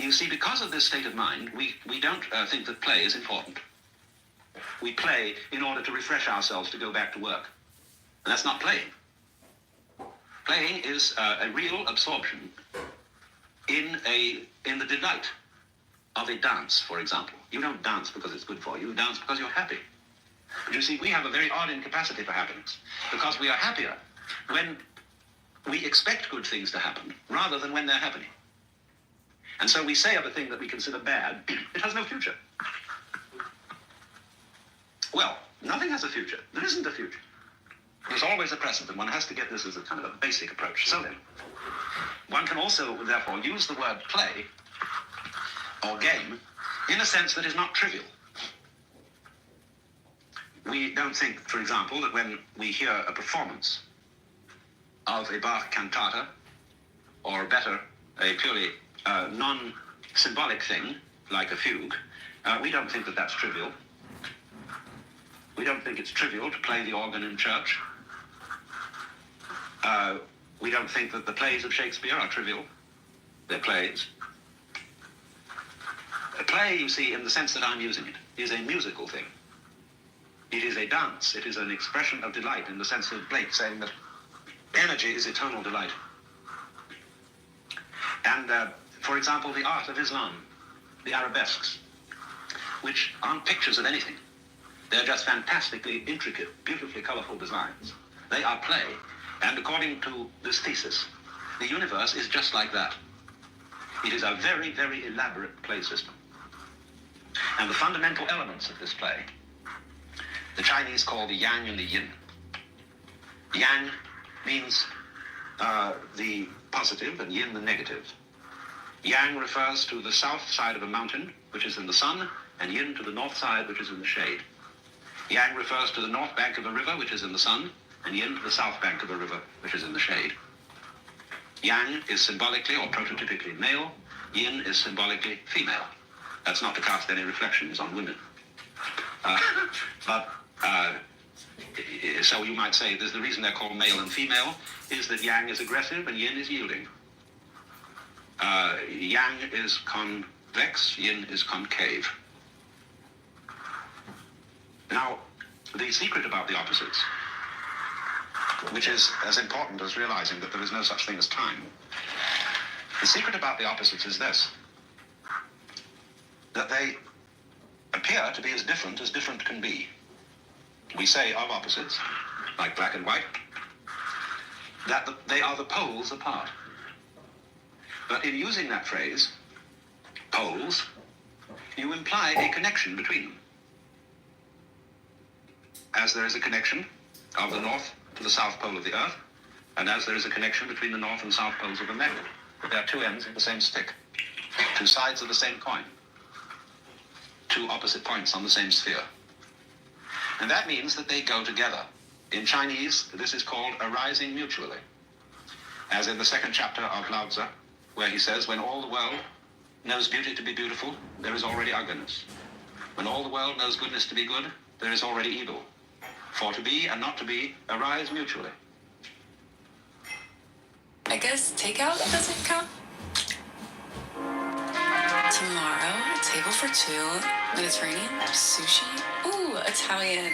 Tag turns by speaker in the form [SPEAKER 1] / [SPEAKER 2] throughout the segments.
[SPEAKER 1] you see, because of this state of mind, we don't think that play is important. We play in order to refresh ourselves to go back to work. And that's not playing. Playing is a real absorption in the delight of a dance, for example. You don't dance because it's good for you. You dance because you're happy. But you see, we have a very odd incapacity for happiness, because we are happier when we expect good things to happen rather than when they're happening. And so we say of a thing that we consider bad, it has no future. Well, nothing has a future. There isn't a future. There's always a present, and one has to get this as a kind of a basic approach. So then, one can also, therefore, use the word play or game in a sense that is not trivial. We don't think, for example, that when we hear a performance of a Bach cantata, or better, a purely non-symbolic thing, like a fugue, we don't think that that's trivial. We don't think it's trivial to play the organ in church. We don't think that the plays of Shakespeare are trivial. They're plays. A play, you see, in the sense that I'm using it, is a musical thing. It is a dance. It is an expression of delight, in the sense of Blake saying that energy is eternal delight. And, for example, the art of Islam, the arabesques, which aren't pictures of anything. They're just fantastically intricate, beautifully colorful designs. They are play. And according to this thesis, the universe is just like that. It is a very, very elaborate play system. And the fundamental elements of this play, the Chinese call the yang and the yin. Yang means the positive and yin the negative. Yang refers to the south side of a mountain, which is in the sun, and yin to the north side, which is in the shade. Yang refers to the north bank of a river, which is in the sun, and yin to the south bank of a river, which is in the shade. Yang is symbolically or prototypically male. Yin is symbolically female. That's not to cast any reflections on women. So you might say the reason they're called male and female is that yang is aggressive and yin is yielding. Yang is convex, yin is concave. Now, the secret about the opposites, which is as important as realizing that there is no such thing as time, the secret about the opposites is this, that they appear to be as different can be. We say of opposites, like black and white, that they are the poles apart. But in using that phrase, poles, you imply a connection between them. As there is a connection of the north to the south pole of the earth, and as there is a connection between the north and south poles of a magnet. There are two ends of the same stick, two sides of the same coin, two opposite points on the same sphere. And that means that they go together. In Chinese, this is called arising mutually. As in the second chapter of Lao Tzu, where he says, when all the world knows beauty to be beautiful, there is already ugliness. When all the world knows goodness to be good, there is already evil. For to be and not to be arise mutually.
[SPEAKER 2] I guess takeout doesn't count. Tomorrow, table for two, Mediterranean, sushi, ooh, Italian.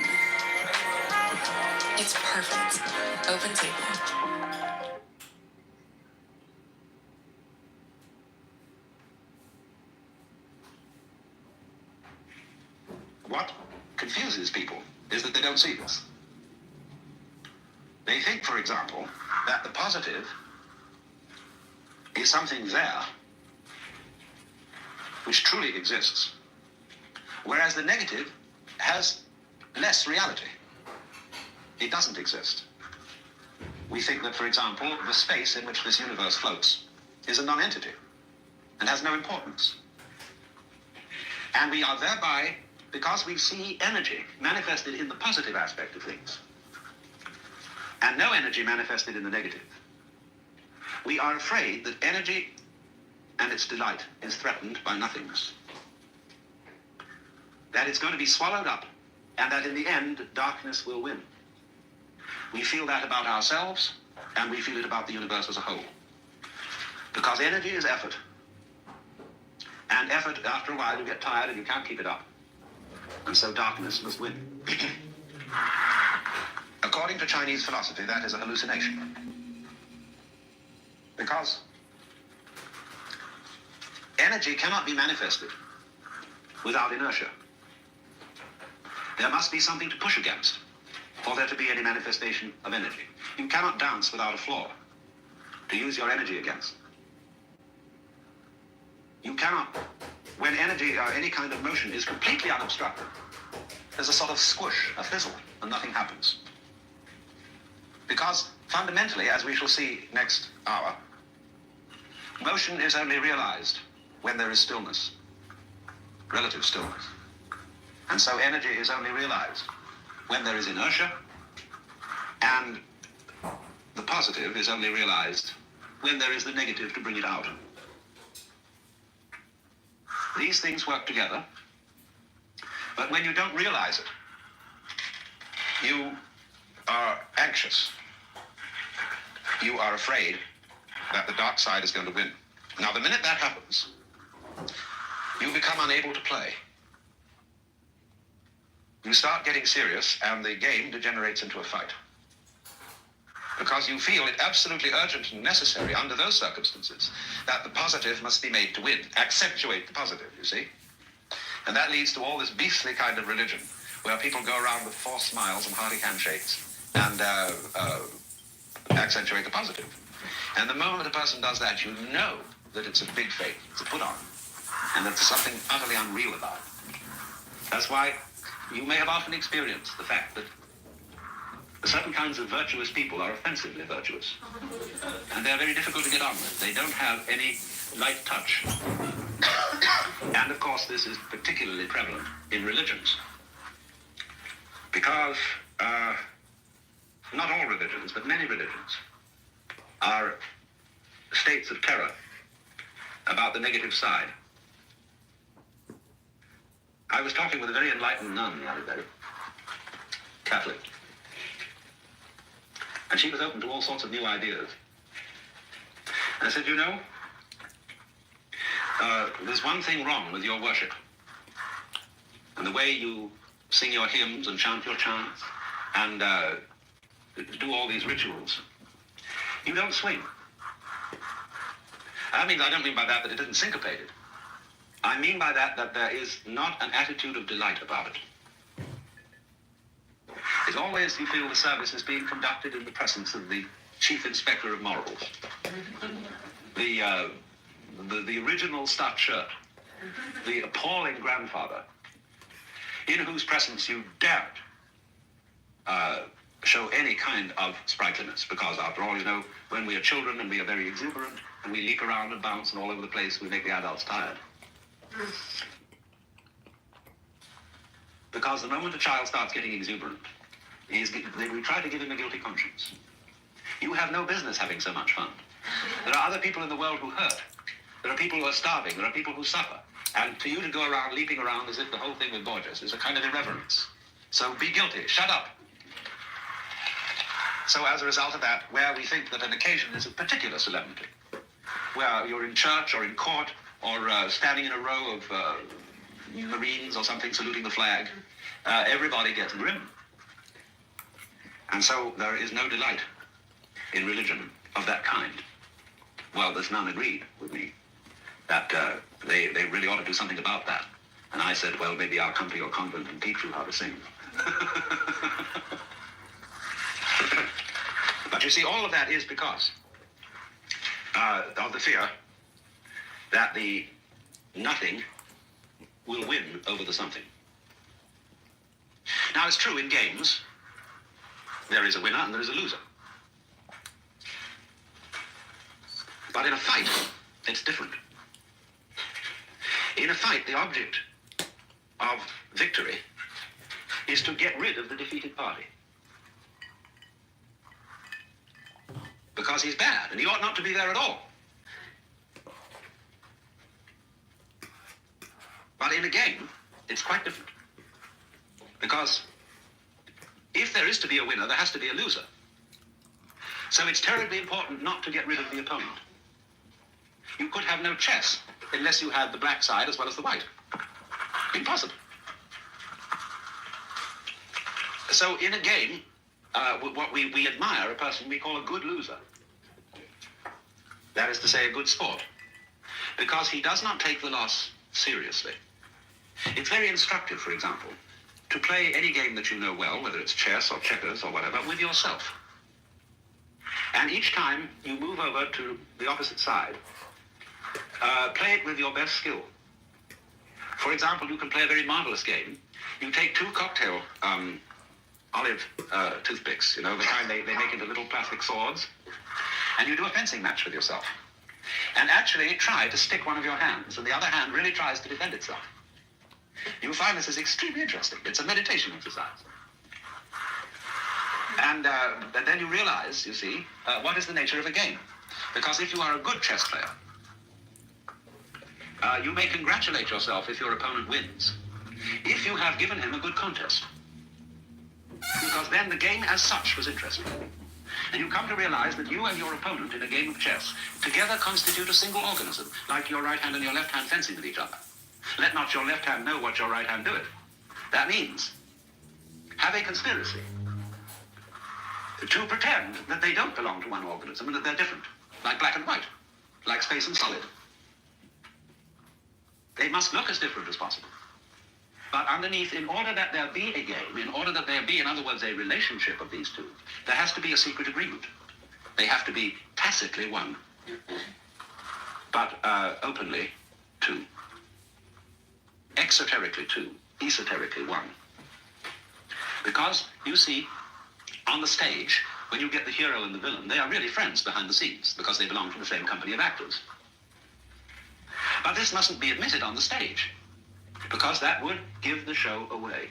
[SPEAKER 2] It's perfect. Open table.
[SPEAKER 1] What confuses people is that they don't see this. They think, for example, that the positive is something there which truly exists, whereas the negative has less reality. It doesn't exist. We think that, for example, the space in which this universe floats is a non-entity and has no importance. And we are thereby, because we see energy manifested in the positive aspect of things, and no energy manifested in the negative, we are afraid that energy and its delight is threatened by nothingness. That it's going to be swallowed up, and that in the end, darkness will win. We feel that about ourselves, and we feel it about the universe as a whole. Because energy is effort. And effort, after a while, you get tired and you can't keep it up. And so darkness must win. According to Chinese philosophy, that is a hallucination. Because energy cannot be manifested without inertia. There must be something to push against for there to be any manifestation of energy. You cannot dance without a floor to use your energy against. You cannot, when energy or any kind of motion is completely unobstructed, there's a sort of squish, a fizzle, and nothing happens. Because fundamentally, as we shall see next hour, motion is only realized when there is stillness, relative stillness. And so energy is only realized when there is inertia, and the positive is only realized when there is the negative to bring it out. These things work together, but when you don't realize it, you are anxious. You are afraid that the dark side is going to win. Now, the minute that happens, you become unable to play. You start getting serious, and the game degenerates into a fight. Because you feel it absolutely urgent and necessary under those circumstances that the positive must be made to win, accentuate the positive, you see? And that leads to all this beastly kind of religion, where people go around with forced smiles and hearty handshakes and accentuate the positive. And the moment a person does that, you know that it's a big fake, it's a put-on, and that there's something utterly unreal about it. That's why you may have often experienced the fact that certain kinds of virtuous people are offensively virtuous. And they're very difficult to get on with. They don't have any light touch. And of course, this is particularly prevalent in religions. Because not all religions, but many religions are states of terror about the negative side. I was talking with a very enlightened nun the other day, Catholic, and she was open to all sorts of new ideas. And I said, you know, there's one thing wrong with your worship and the way you sing your hymns and chant your chants and do all these rituals. You don't swing. I don't mean by that it isn't syncopated. I mean by that there is not an attitude of delight about it. It's always you feel the service is being conducted in the presence of the chief inspector of morals. The original starched shirt, the appalling grandfather, in whose presence you daren't show any kind of sprightliness, because after all, you know, when we are children and we are very exuberant and we leap around and bounce and all over the place, we make the adults tired. Because the moment a child starts getting exuberant, we try to give him a guilty conscience. You have no business having so much fun. There are other people in the world who hurt. There are people who are starving. There are people who suffer. And for you to go around leaping around as if the whole thing was gorgeous is a kind of irreverence. So be guilty. Shut up. So as a result of that, where we think that an occasion is a particular solemnity, where you're in church or in court or standing in a row of Marines or something saluting the flag, everybody gets grim. And so there is no delight in religion of that kind. Well, there's none agreed with me that they really ought to do something about that. And I said, well, maybe I'll come to your convent and teach you how to sing. But you see, all of that is because of the fear that the nothing will win over the something. Now, it's true in games, there is a winner and there is a loser. But in a fight, it's different. In a fight, the object of victory is to get rid of the defeated party. Because he's bad, and he ought not to be there at all. But in a game, it's quite different. Because if there is to be a winner, there has to be a loser. So it's terribly important not to get rid of the opponent. You could have no chess unless you had the black side as well as the white. Impossible. So in a game, what we admire a person we call a good loser. That is to say, a good sport. Because he does not take the loss seriously. It's very instructive, for example, to play any game that you know well, whether it's chess or checkers or whatever, with yourself. And each time you move over to the opposite side, play it with your best skill. For example, you can play a very marvelous game. You take two cocktail olive toothpicks, you know, the kind they make into little plastic swords, and you do a fencing match with yourself. And actually try to stick one of your hands, and the other hand really tries to defend itself. You'll find this is extremely interesting. It's a meditation exercise. And then you realize, you see, what is the nature of a game. Because if you are a good chess player, you may congratulate yourself if your opponent wins, if you have given him a good contest. Because then the game as such was interesting. And you come to realize that you and your opponent in a game of chess together constitute a single organism, like your right hand and your left hand fencing with each other. Let not your left hand know what your right hand doeth. That means have a conspiracy to pretend that they don't belong to one organism and that they're different, like black and white, like space and solid. They must look as different as possible. But underneath, in order that there be a game, in order that there be, in other words, a relationship of these two, there has to be a secret agreement. They have to be tacitly one, but openly two. Exoterically two, esoterically one. Because, you see, on the stage, when you get the hero and the villain, they are really friends behind the scenes, because they belong to the same company of actors. But this mustn't be admitted on the stage, because that would give the show away.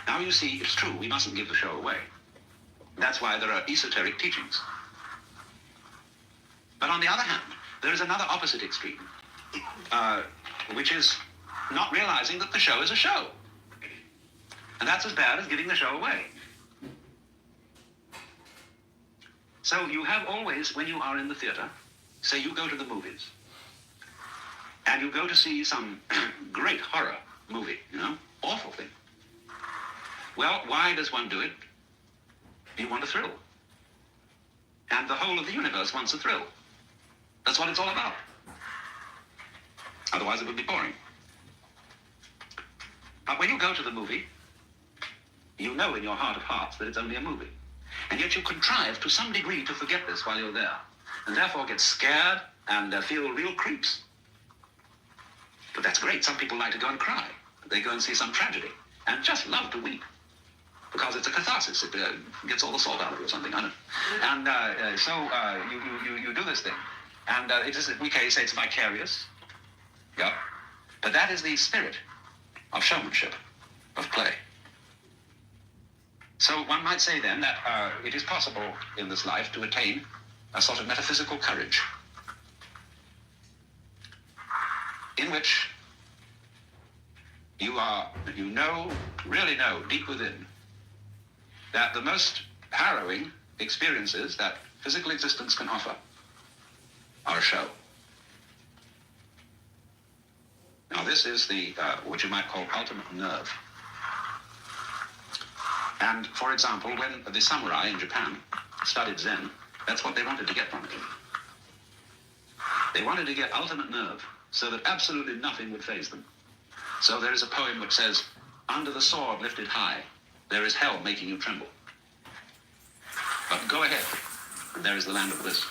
[SPEAKER 1] Now you see, it's true, we mustn't give the show away. That's why there are esoteric teachings. But on the other hand, there is another opposite extreme, which is not realizing that the show is a show. And that's as bad as giving the show away. So you have always, when you are in the theater, say you go to the movies, and you go to see some great horror movie, you know, awful thing. Well, why does one do it? You want a thrill. And the whole of the universe wants a thrill. That's what it's all about. Otherwise it would be boring. But when you go to the movie, you know in your heart of hearts that it's only a movie. And yet you contrive to some degree to forget this while you're there, and therefore get scared and feel real creeps. But that's great. Some people like to go and cry. They go and see some tragedy and just love to weep because it's a catharsis. It gets all the salt out of you or something, I don't know. And so you do this thing. And we can say it's vicarious. Yeah. But that is the spirit of showmanship, of play. So one might say then that it is possible in this life to attain a sort of metaphysical courage in which you really know deep within that the most harrowing experiences that physical existence can offer are a show. Now this is the, what you might call ultimate nerve. And for example, when the samurai in Japan studied Zen, that's what they wanted to get from it. They wanted to get ultimate nerve so that absolutely nothing would faze them. So there is a poem which says, "Under the sword lifted high, there is hell making you tremble. But go ahead, and there is the land of bliss."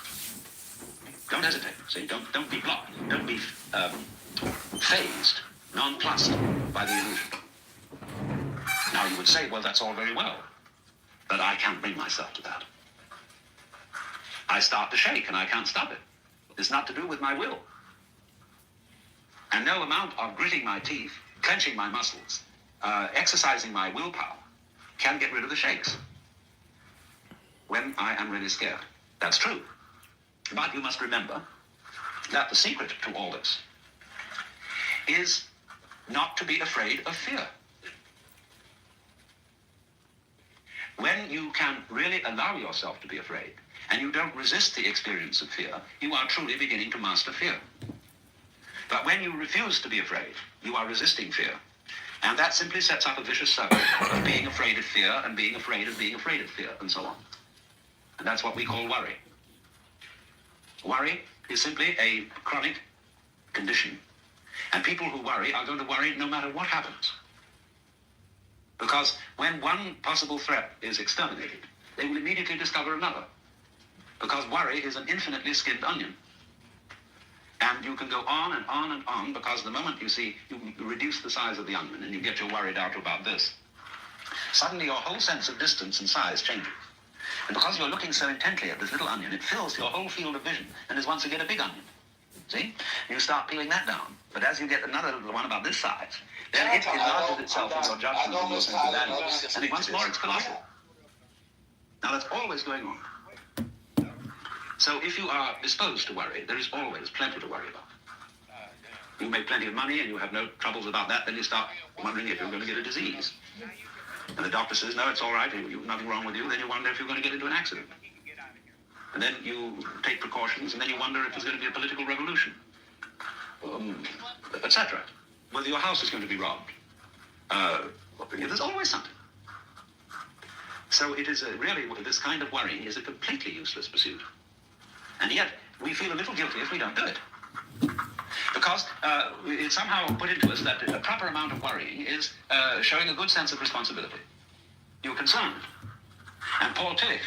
[SPEAKER 1] Don't hesitate. See, don't be blocked. Don't be fazed, nonplussed by the illusion. Now you would say, well, that's all very well, but I can't bring myself to that. I start to shake and I can't stop it. It's not to do with my will. And no amount of gritting my teeth, clenching my muscles, exercising my willpower can get rid of the shakes when I am really scared. That's true. But you must remember that the secret to all this is not to be afraid of fear. When you can really allow yourself to be afraid, and you don't resist the experience of fear, you are truly beginning to master fear. But when you refuse to be afraid, you are resisting fear. And that simply sets up a vicious circle of being afraid of fear and being afraid of being afraid of fear, and so on. And that's what we call worry. Worry is simply a chronic condition. And people who worry are going to worry no matter what happens. Because when one possible threat is exterminated, they will immediately discover another. Because worry is an infinitely skinned onion. And you can go on and on and on, because the moment you see, you reduce the size of the onion and you get your worry down to about this, suddenly your whole sense of distance and size changes. And because you're looking so intently at this little onion, it fills your whole field of vision and is once again a big onion. See? You start peeling that down. But as you get another little one about this size, then it enlarges itself in your judgment and your sense of value. And once more, it's colossal. Now, that's always going on. So if you are disposed to worry, there is always plenty to worry about. You make plenty of money and you have no troubles about that, then you start wondering if you're going to get a disease. And the doctor says, no, it's all right, nothing wrong with you. Then you wonder if you're going to get into an accident. And then you take precautions, and then you wonder if there's going to be a political revolution, etc. Whether your house is going to be robbed. There's always something. So it is really, this kind of worrying is a completely useless pursuit. And yet, we feel a little guilty if we don't do it. Because it's somehow put into us that a proper amount of worrying is showing a good sense of responsibility. You're concerned. And Paul Tillich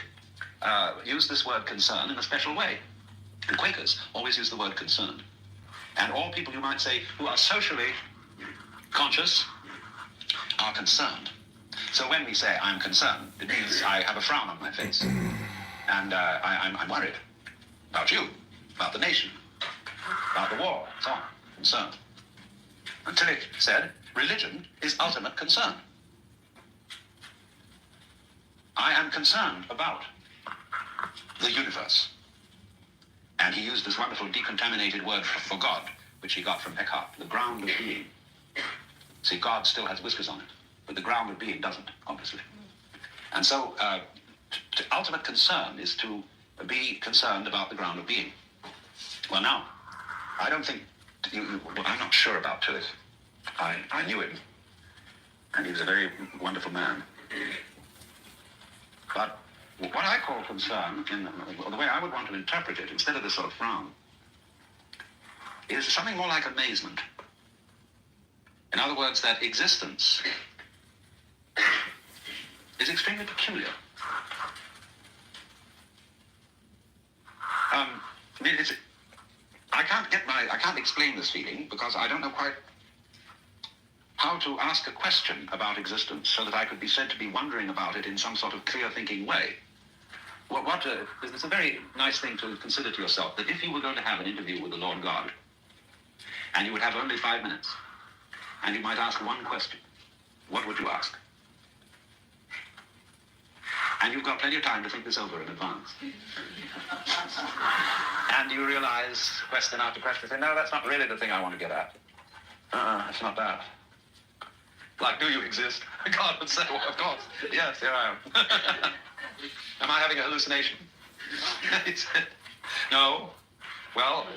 [SPEAKER 1] used this word concern in a special way. And Quakers always use the word concerned. And all people, you might say, who are socially conscious are concerned. So when we say, I'm concerned, it means I have a frown on my face. And I'm worried about you, about the nation, about the war, so on, concerned. And Tillich said, religion is ultimate concern. I am concerned about the universe. And he used this wonderful decontaminated word for God, which he got from Eckhart, the ground of being. See, God still has whiskers on it, but the ground of being doesn't, obviously. And so, ultimate concern is to be concerned about the ground of being. Well, now, I don't think, I'm not sure about Tillich. I knew him, and he was a very wonderful man. But what I call concern, the way I would want to interpret it, instead of this sort of frown, is something more like amazement. In other words, that existence is extremely peculiar. I can't explain this feeling because I don't know quite how to ask a question about existence so that I could be said to be wondering about it in some sort of clear-thinking way. It's a very nice thing to consider to yourself that if you were going to have an interview with the Lord God, and you would have only 5 minutes, and you might ask one question, what would you ask? And you've got plenty of time to think this over in advance. And you realize, question after question, say, no, that's not really the thing I want to get at. It's not that. Like, do you exist? God would say, well, of course. Yes, here I am. Am I having a hallucination? He said, no. Well,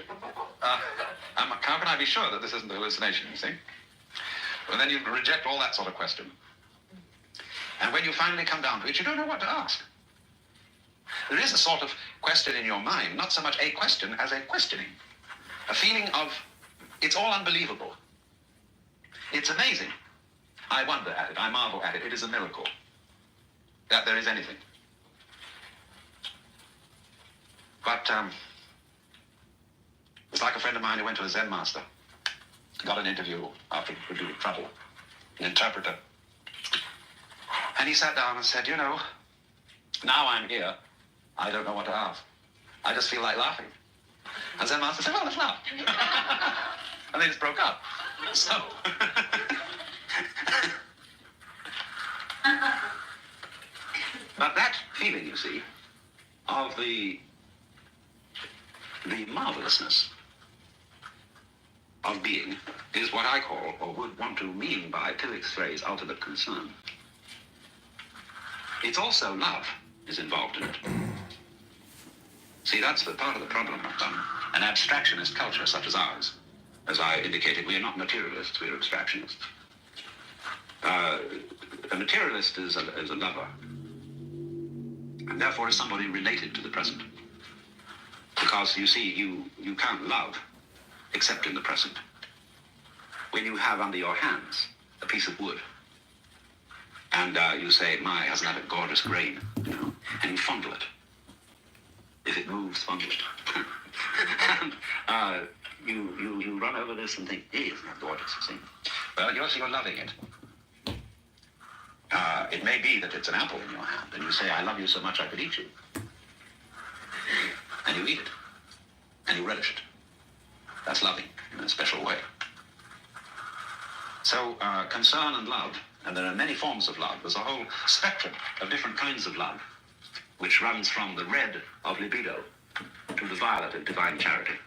[SPEAKER 1] how can I be sure that this isn't a hallucination, you see? Well, then you reject all that sort of question. And when you finally come down to it, you don't know what to ask. There is a sort of question in your mind, not so much a question as a questioning. A feeling of, it's all unbelievable. It's amazing. I wonder at it. I marvel at it. It is a miracle that there is anything. But it's like a friend of mine who went to a Zen master, got an interview after a good trouble, an interpreter. And he sat down and said, you know, now I'm here, I don't know what to ask. I just feel like laughing. And Zen master said, well, let's laugh. And they just broke up. So... But that feeling, you see, of the marvelousness of being is what I call, or would want to mean by Tillich's phrase, ultimate concern. It's also love is involved in it. See, that's the part of the problem of an abstractionist culture such as ours. As I indicated, we are not materialists, we are abstractionists. A materialist is a lover, and therefore is somebody related to the present. Because, you see, you can't love except in the present. When you have under your hands a piece of wood, and you say, my, hasn't that a gorgeous grain, you know, and you fondle it. If it moves, fondle it. And you run over this and think, hey, isn't that gorgeous, see? Well, you're loving it. It may be that it's an apple in your hand, and you say, I love you so much I could eat you. And you eat it, and you relish it. That's loving in a special way. So, concern and love, and there are many forms of love. There's a whole spectrum of different kinds of love, which runs from the red of libido to the violet of divine charity.